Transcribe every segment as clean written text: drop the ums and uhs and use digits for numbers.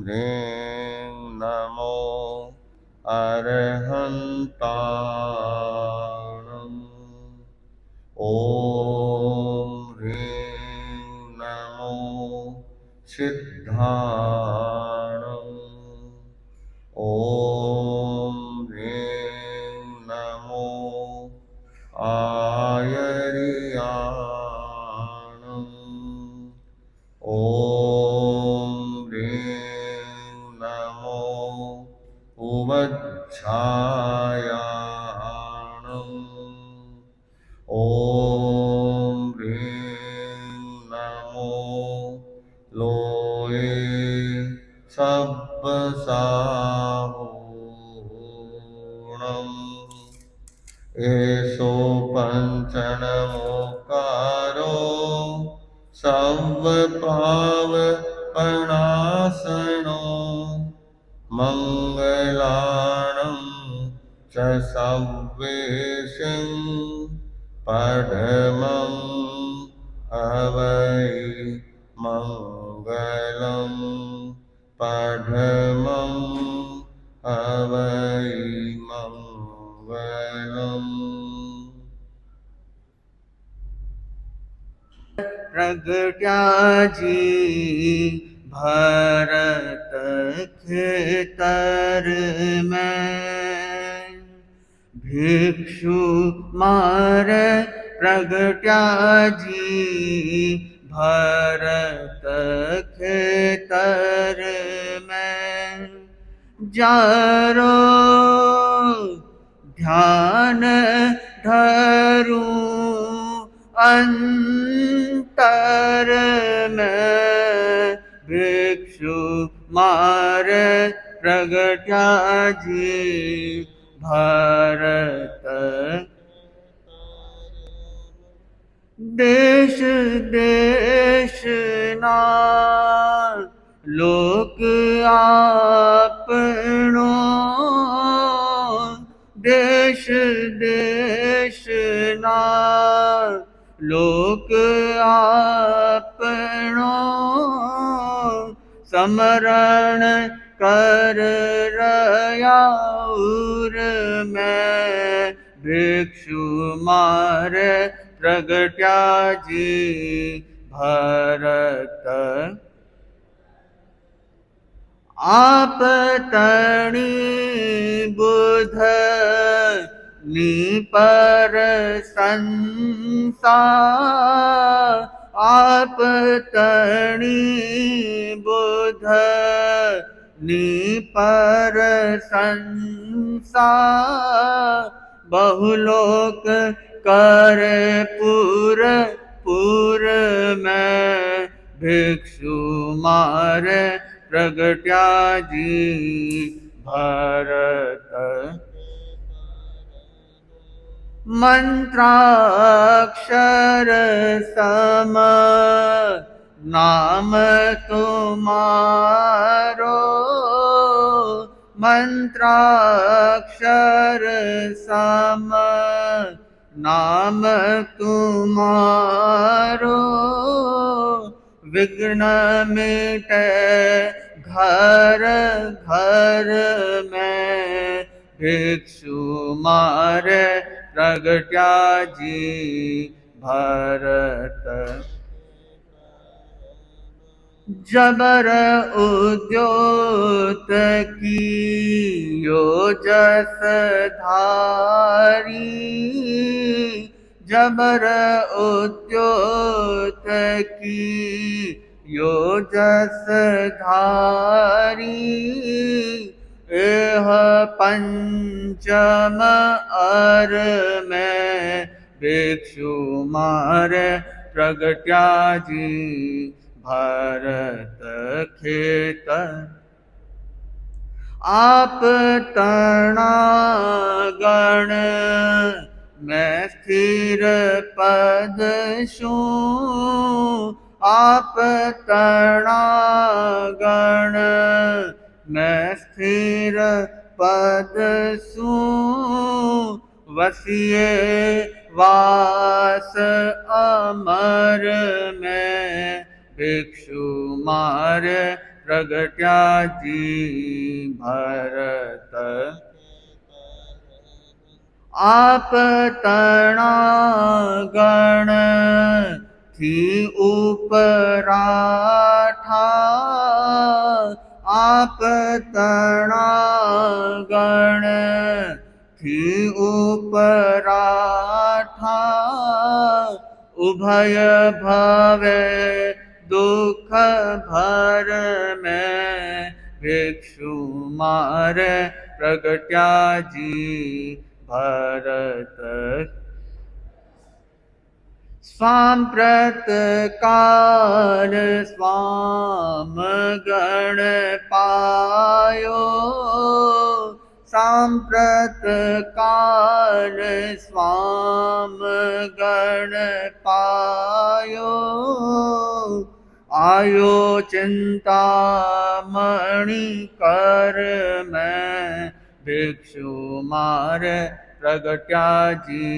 ह्रीं नमो अरहन्ताणम्। ॐ ह्रीं नमो सिद्धाणम्। ॐ ह्रीं नमो आयर्याणम्। ॐ ह्रीं नमो उवच्छायाणम्। ॐ ह्रीं नमो लोये सब्बसाहूणम्। एषो पञ्चनमोकारो सर्वपावपणासनो मङ्गलाणं च सर्वेशं परमं हवै मङ्गलं परमं हवै मङ्गलम्। प्रगट्याजी भरत खेतर में भिक्षु मार प्रगट्याजी भरत खेतर में जारो ध्यान धरूं अंतर में भिक्षु मार प्रगट्याजी भरत देश देश ना लोक आपनो देश देश ना लोक आपनो समरण कर रयाउर में भिक्षु मार प्रगट्याजी भरत आप तणी बुध निपर संसार आप तणी बुध निपर संसार बहुलोक कर पुर में भिक्षु मार प्रगट्याजी भरत मंत्राक्षर सम नाम तुम्हारो मंत्राक्षर सम नाम तुम्हारो विघ्न मिटे घर घर में भिक्षु मार प्रगट्याजी भरत जबर उद्योत की यो जस धारी जबर उद्योत की यो जस धारी एह पंचम अर में भिक्षु मार प्रगट्याजी भरत खेतर आप तणागण में स्थिर पद शू आप तणागण में स्थिर पद सू वसिए वास अमर में भिक्षु मार प्रगट्या जी भरत आप तणा गण थी उपराठा आप तणा गण थी उपराठा उभय भवे दुख भर में भिक्षु मार प्रगट्या जी भरत स्वाम्प्रत काल स्वाम गण पायो सांप्रत काल स्वाम गण पायो आयो चिंता मणि कर में भिक्षु मार प्रगट्या जी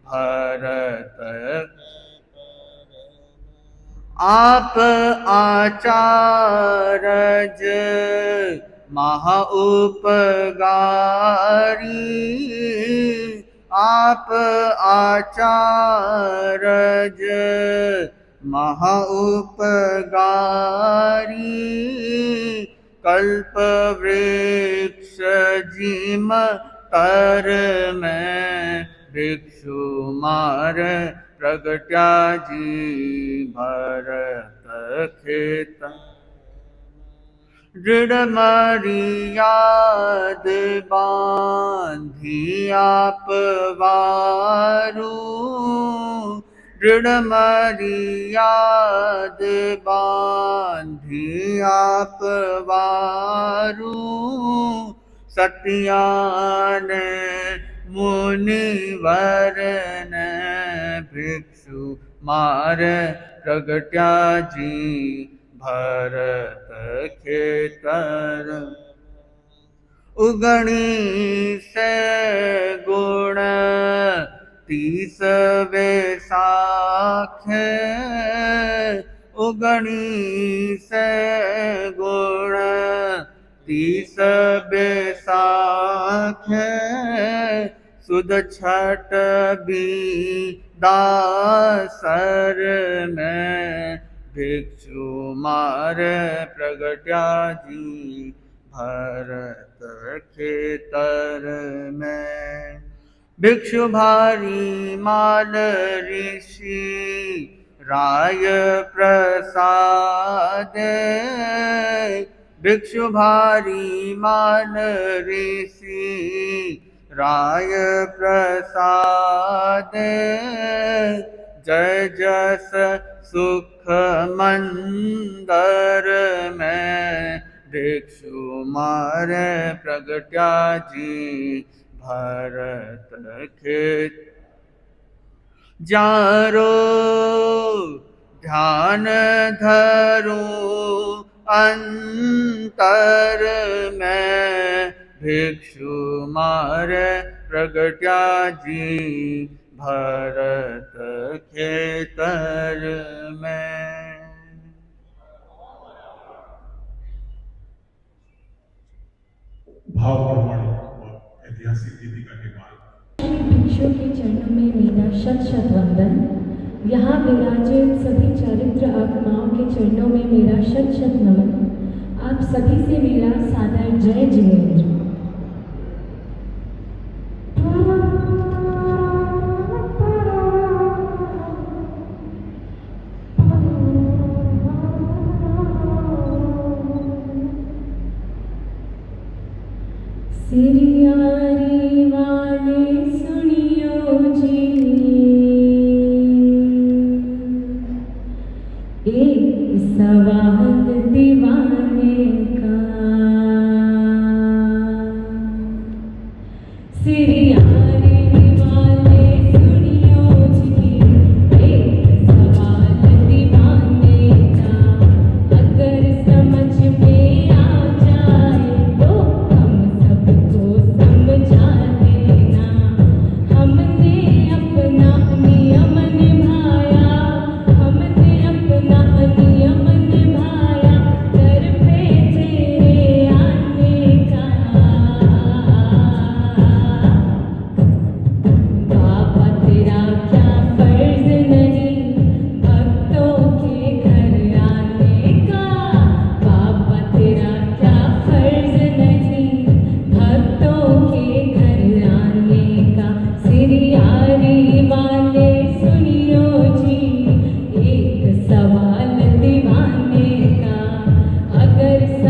भरत आप आचारज महा उपगारी आप आचारज महा उपगारी कल्प वृक्ष जिम तर में भिक्षु मार प्रगट्या जी भरत खेत दृढ़ मर्याद बांधी आप वारू दृढ़ मर्याद बांधी आप वारू सत्यान मुनिवर ने भिक्षु मार प्रगट्या जी भरत खेतर उगणी से गुण 30 वैसाखे उगणी से गुण 30 वैसाखे सुद छठ भी दासर में भिक्षु मार प्रगट्या जी भरत खेतर में भिक्षु भारी माल ऋषि राय प्रसाद भिक्षु भारी माल ऋषि राय प्रसाद जय जस सुख मंदर में भिक्षु मार प्रगट्या जी भरत खेत जारो ध्यान धरू अंतर में भिक्षु मार प्रगट्या जी भरत खेतर में भाव प्रमाण और ऐतिहासिक गीतिका के बाद भिक्षु के चरणों में मेरा शत शत वंदन। यहाँ विराजित सभी चरित्र आत्माओं के चरणों में मेरा शत शत नमन। आप सभी से मेरा सादर जय जिनेन्द्र। सिरियारी वाले सुनियो जी एक सवाल दीवाने का सिरियारी वाले सुनियो जी एक सवाल दीवाने का अगर समझ में आ जाए तो हम सबको समझ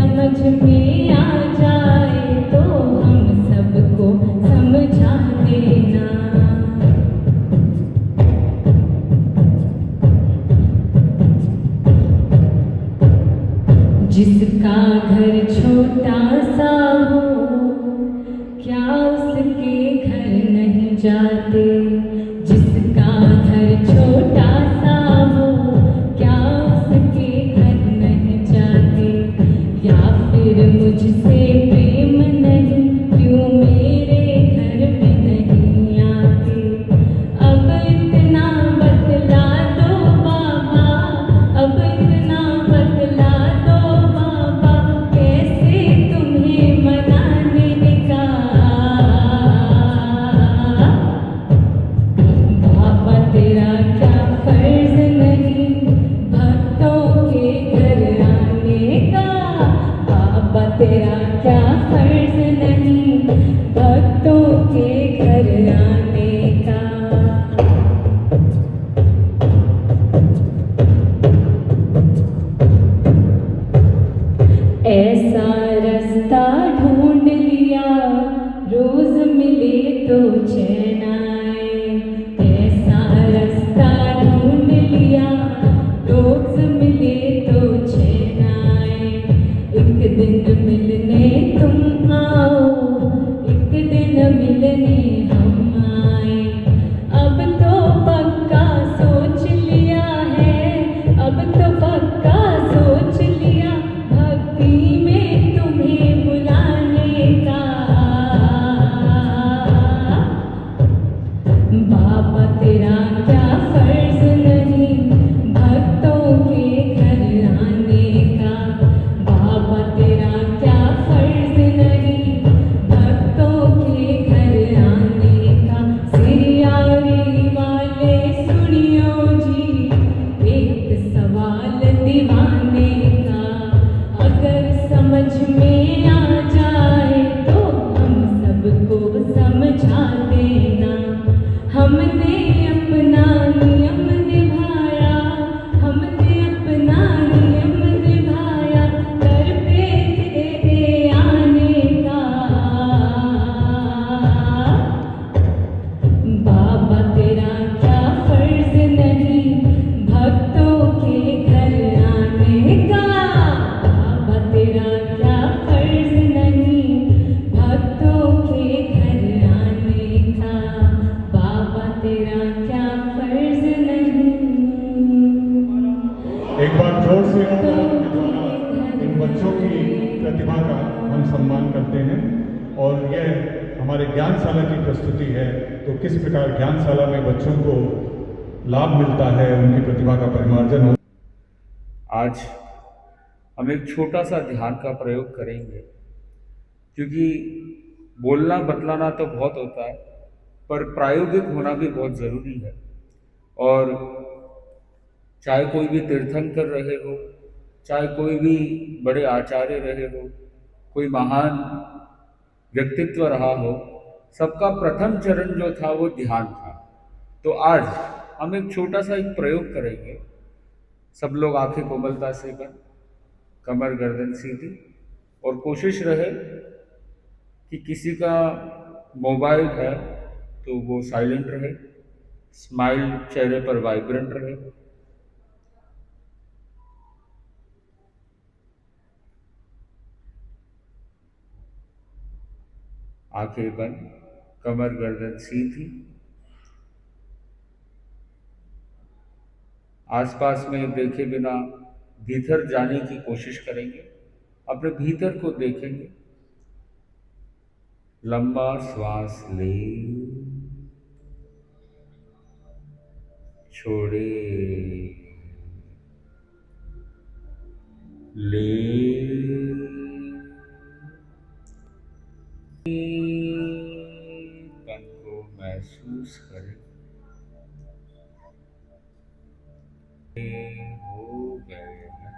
समझ में आ जाए तो हम सबको समझा देना। जिसका घर छोटा सा हो क्या उसके घर नहीं जाते। जिसका घर छोटा सा हो क्या उसके घर नहीं जाते। या फिर मुझसे प्रेम नहीं क्यों मेरे घर में नहीं आते। अब इतना बतला दो बाबा, अब इतना बतला दो बाबा, कैसे तुम्हें मनाने का। बाबा तेरा क्या फर्ज नहीं भक्तों के घर आने का। बाबा तेरा क्या फर्ज नहीं भक्तों के घर आने का। ऐसा रास्ता ढूंढ लिया रोज मिले तो चैन आए। ऐसा रास्ता ढूंढ लिया रोज मिले तो चैन आए। एक दिन मिलने तुम आओ, एक दिन मिलने हम आए। अब तो पक्का सोच लिया है, अब तो पक्का सोच लिया भक्ति में तुम्हें बुलाने का। बाबा तेरा क्या फर्ज नहीं भक्तों के घर आने का। बाबा तेरा क्या फर्ज नहीं भक्तों के घर आने का। सिरियारी वाले सुनियो जी एक सवाल दीवाने का। अगर समझ में आ जाए तो हम सबको समझा देना। हमने अपना नियम निभाया, हमने अपना नियम निभाया, कर पे तेरे आने का। बाबा तेरा क्या फर्ज नहीं भक्तों के घर आने का। बाबा तेरा क्या फर्ज नहीं भक्तों के घर आने का। बाबा तेरा क्या फर्ज नहीं। एक बार जोर से हम लोगों के द्वारा इन बच्चों की प्रतिभा का हम सम्मान करते हैं। और यह हमारे ज्ञानशाला की प्रस्तुति है। तो किस प्रकार ज्ञानशाला में बच्चों को लाभ मिलता है, उनकी प्रतिभा का परिमार्जन होता है। आज हम एक छोटा सा ध्यान का प्रयोग करेंगे, क्योंकि बोलना बतलाना तो बहुत होता है पर प्रायोगिक होना भी बहुत ज़रूरी है। और चाहे कोई भी तीर्थंकर रहे हो, चाहे कोई भी बड़े आचार्य रहे हो, कोई महान व्यक्तित्व रहा हो, सबका प्रथम चरण जो था वो ध्यान था। तो आज हम एक छोटा सा एक प्रयोग करेंगे। सब लोग आंखें कोमलता से बंद, कमर गर्दन सीधी, और कोशिश रहे कि किसी का मोबाइल है तो वो साइलेंट रहे, स्माइल चेहरे पर वाइब्रेंट रहे। आंखें बंद, कमर गर्दन सीधी। आसपास में देखे बिना भीतर जाने की कोशिश करेंगे, अपने भीतर को देखेंगे। लंबा श्वास ले, छोड़े, ले, तन को महसूस करें। हो गए हैं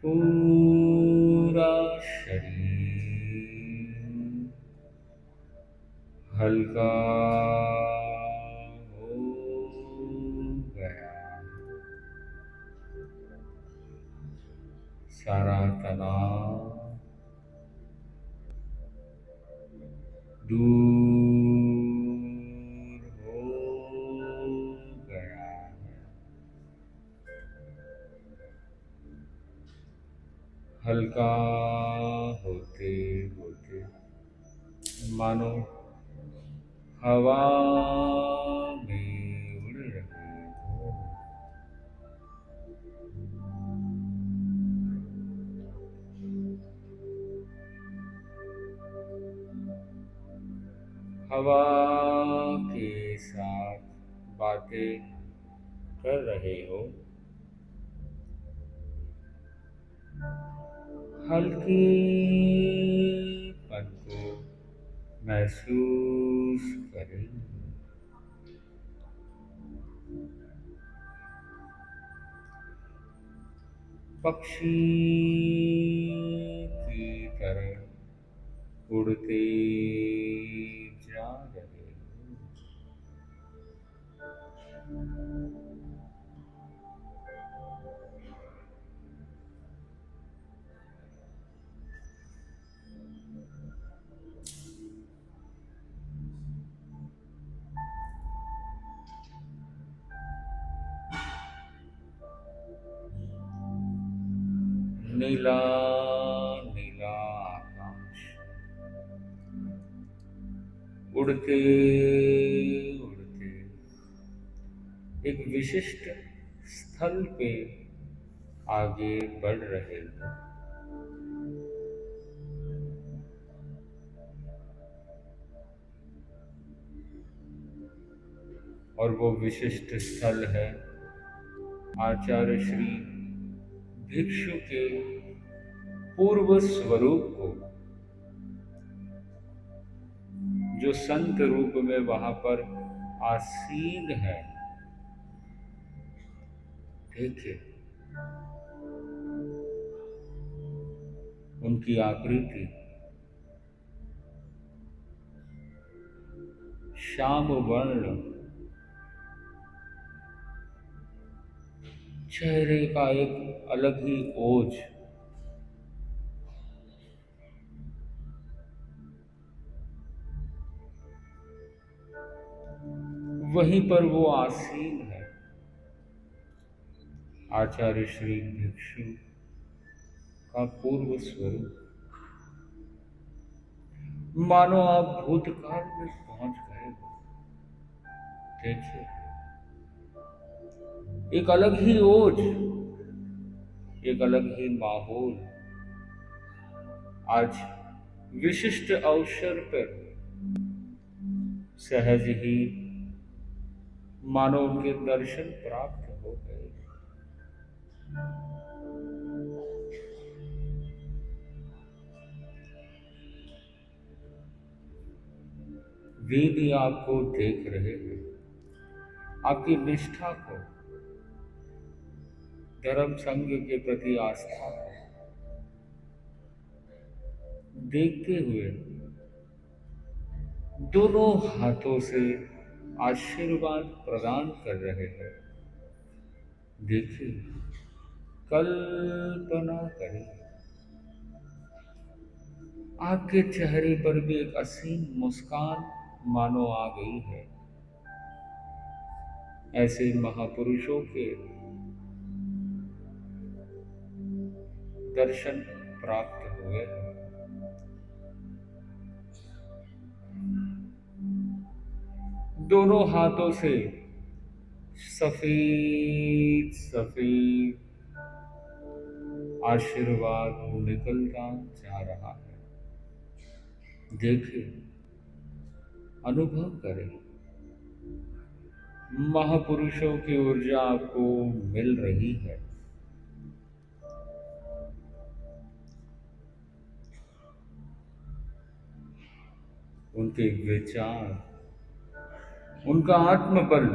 पूरा शरीर हल्का हो गया। सारा तनाव दूर हो गया है। हल्का होते होते मानो हवा में उड़ रहे हो। हवा के साथ बातें कर रहे हो। हल्केपन को महसूस करें। पक्षी की तरह उड़ते जा रहे हो। नीला नीला आकाश उड़ते उड़ते एक विशिष्ट स्थल पे आगे बढ़ रहे हो। और वो विशिष्ट स्थल है आचार्य श्री भिक्षु के पूर्व स्वरूप को, जो संत रूप में वहां पर आसीन है। देखिए उनकी आकृति श्याम वर्ण, चेहरे का एक अलग ही ओज, वहीं पर वो आसीन है। आचार्य श्री भिक्षु का पूर्व स्वरूप, मानो आप भूतकाल में पहुंच गए हो। देखिए एक अलग ही ओज, एक अलग ही माहौल आज विशिष्ट अवसर पर सहज ही मानो उनके दर्शन प्राप्त हो गए। वे भी आपको देख रहे हैं, आपकी निष्ठा को, धर्म संघ के प्रति आस्था को देखते हुए दोनों हाथों से आशीर्वाद प्रदान कर रहे हैं। देखिए, कल्पना करें आपके चेहरे पर भी एक असीम मुस्कान मानो आ गई है। ऐसे महापुरुषों के दर्शन प्राप्त हुए। दोनों हाथों से सफेद सफेद आशीर्वाद निकलता जा रहा है। देखिए, अनुभव करें, महापुरुषों की ऊर्जा आपको मिल रही है। उनके विचार, उनका आत्मबल,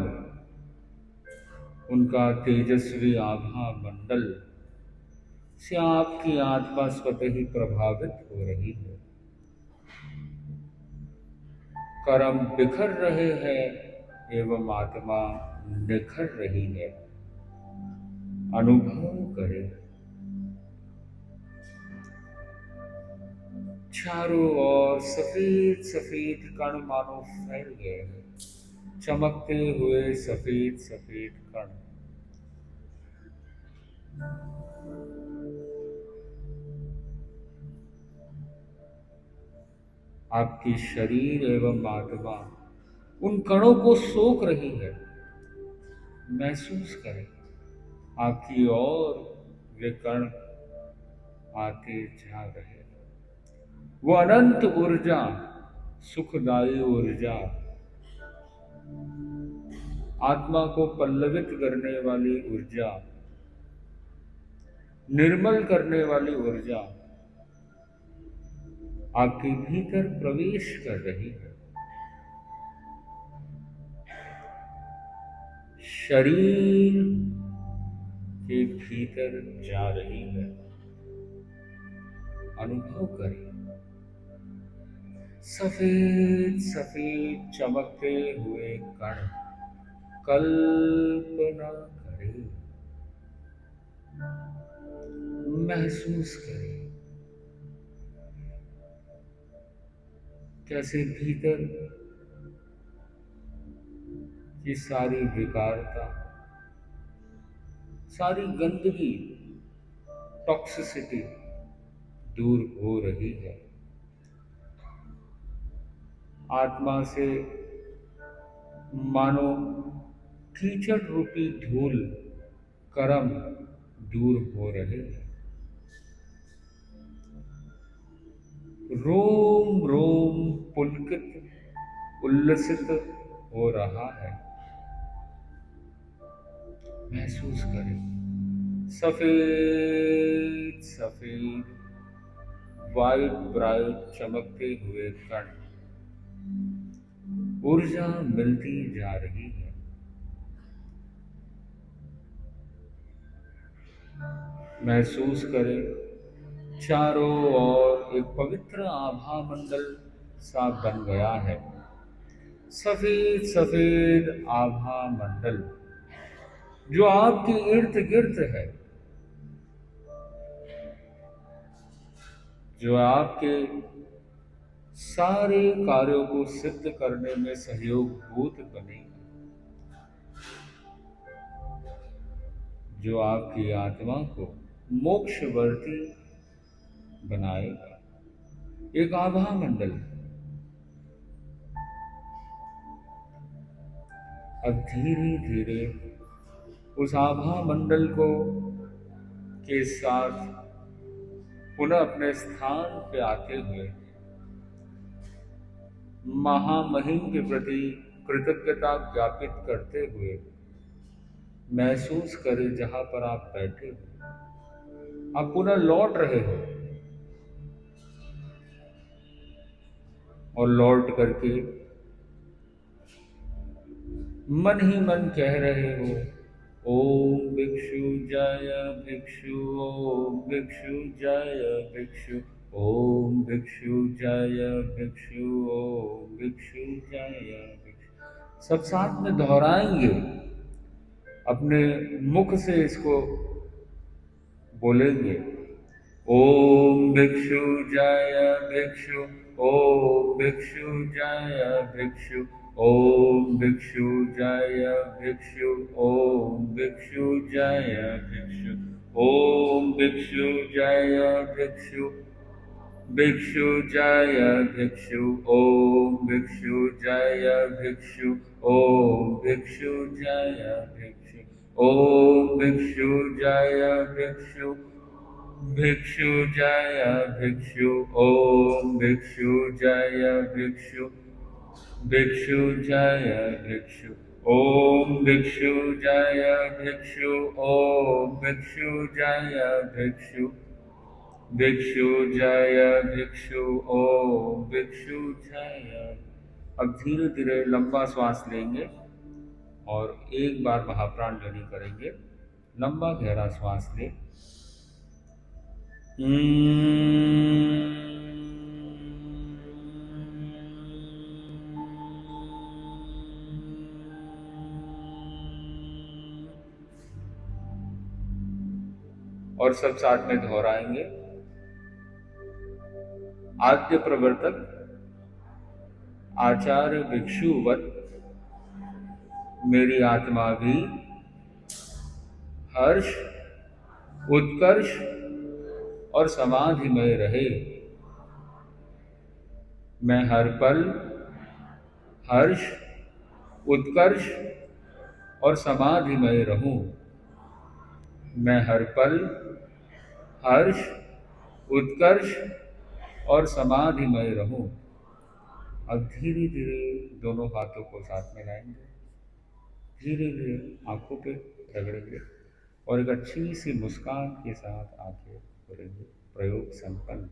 उनका तेजस्वी आभा मंडल से आपकी आत्मा स्वतः ही प्रभावित हो रही है। कर्म बिखर रहे हैं एवं आत्मा निखर रही है। अनुभव करें, चारों ओर सफेद सफेद कण मानो फैल गए हैं, चमकते हुए सफेद सफेद कण। आपकी शरीर एवं आत्मा उन कणों को सोख रही है। महसूस करें आपकी ओर वे कण आते जा रहे हैं। वो अनंत ऊर्जा, सुखदायी ऊर्जा, आत्मा को पल्लवित करने वाली ऊर्जा, निर्मल करने वाली ऊर्जा आपके भीतर प्रवेश कर रही है। शरीर के भीतर जा रही है। अनुभव करें। सफेद सफेद चमकते हुए कण। कल्पना करें, महसूस करें कैसे भीतर की सारी विकारता, सारी गंदगी, टॉक्सिसिटी दूर हो रही है। आत्मा से मानो कीचड़ रूपी धूल, कर्म दूर हो रहे हैं। रोम रोम पुलकित, उल्लसित हो रहा है। महसूस करें सफेद सफेद वाइट ब्राइट चमकते हुए कण, ऊर्जा मिलती जा रही है। महसूस करें चारों ओर एक पवित्र आभा मंडल सा बन गया है। सफेद सफेद आभा मंडल जो आपके इर्द गिर्द है, जो आपके सारे कार्यों को सिद्ध करने में सहयोग भूत बने, जो आपकी आत्मा को मोक्षवर्ती बनाएगा। एक आभा मंडल। अब धीरे धीरे उस आभा मंडल को के साथ पुनः अपने स्थान पे आते हुए महामहिम के प्रति कृतज्ञता ज्ञापित करते हुए महसूस करें जहां पर आप बैठे हो, आप पुनः लौट रहे हो और लौट करके मन ही मन कह रहे हो, ओम भिक्षु जय भिक्षु, ओम भिक्षु जय भिक्षु, ओम भिक्षु जय भिक्षु, ओम भिक्षु जय भिक्षु। सब साथ में दोहराएंगे, अपने मुख से इसको बोलेंगे। ओम भिक्षु जय भिक्षु, ओम भिक्षु जय भिक्षु, ओम भिक्षु जय भिक्षु, ओम भिक्षु जय भिक्षु, ओम भिक्षु जय भिक्षु, भिक्षु जय भिक्षु, ओम भिक्षु जय भिक्षु, ओम भिक्षु जय भिक्षु, ओम भिक्षु जय भिक्षु, भिक्षु जय भिक्षु, ओम भिक्षु जय भिक्षु, भिक्षु जय भिक्षु, ओम भिक्षु जय भिक्षु, ओम भिक्षु जय भिक्षु, भिक्षु जय भिक्षु, ओम भिक्षु जय। अब धीरे धीरे लंबा श्वास लेंगे और एक बार महाप्राण ध्वनि करेंगे। लंबा गहरा श्वास लें। और सब साथ में दोहराएंगे। आद्य प्रवर्तक आचार्य भिक्षुवत मेरी आत्मा भी हर्ष, उत्कर्ष और समाधिमय रहे। मैं हर पल हर्ष, उत्कर्ष और समाधिमय रहूं। मैं हर पल हर्ष, उत्कर्ष और समाधिमय रहूं। अब धीरे धीरे दोनों हाथों को साथ में लाएंगे, धीरे धीरे आंखों पे रगड़ेंगे और एक अच्छी सी मुस्कान के साथ आंखें खोलेंगे। प्रयोग संपन्न।